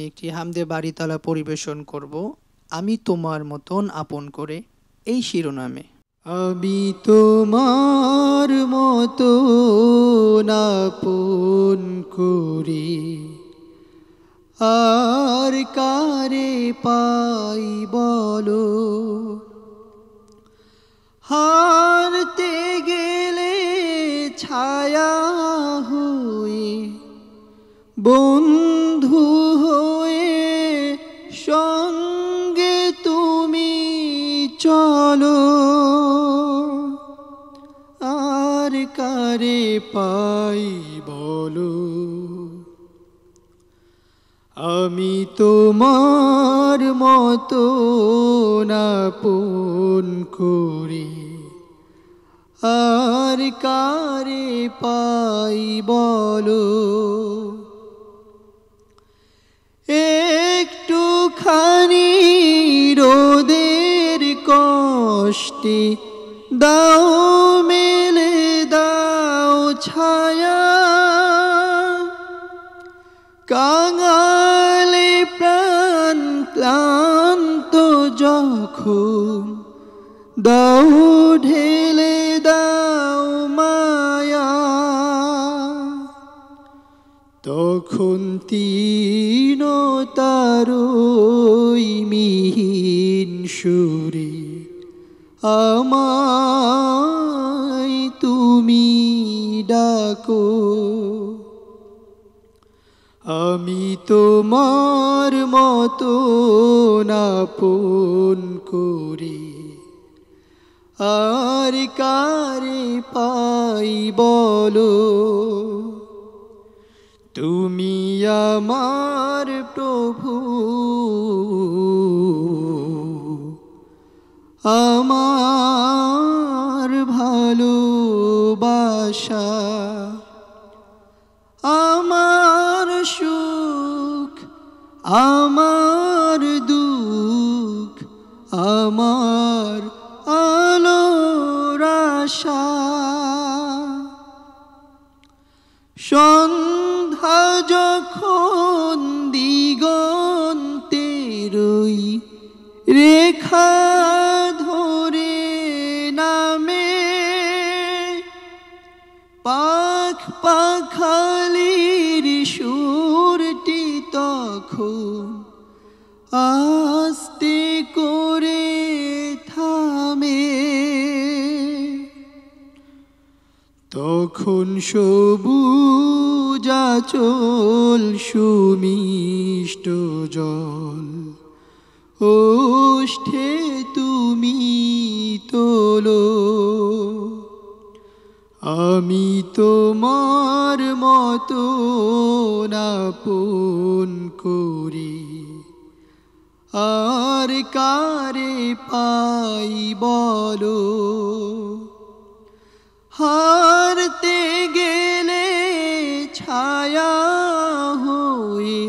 একটি হামদে বারিতালা পরিবেশন করব আমি তোমার মতন আপন করে এই শিরোনামে। আমি তোমার মতন আপন করে আর কারে পাই বলো, হারতে গেলে ছায়া হয়ে বন্ধু হয়ে সঙ্গে তুমি চলো, আর কারে পাই বলো। আমি তোমার মতন আপন করে আর কারে পাই বলো। একটুখানি রোদের কষ্টে দাও মেলে দাও ছায়া, কাঙালে প্রাণ ক্লান্ত যখন দাও ঢেলে দাও মায়া, তখন তীন তারই মিহিন সুরে আমায় তুমি ডাকো। আমি তোমার মতন আপন করে আর কারে পাই বলো। তুমি আমার প্রভু, আমার ভালোবাসা, আমার সুখ, আমার দুঃখ, আমার আলোর আশা। সন্ধ্যা যখন দিগন্তেরই রেখা ধরে নামে, পাখ পাখালির সুরটি তখন আস্তে করে থামে, তখন সবুজ আঁচল সুমিষ্ট জল ওষ্ঠে তুমি তোলো। আমি তোমার মতন আপন করে আর কারে পাই বলো। হারতে গেলে ছায়া হয়ে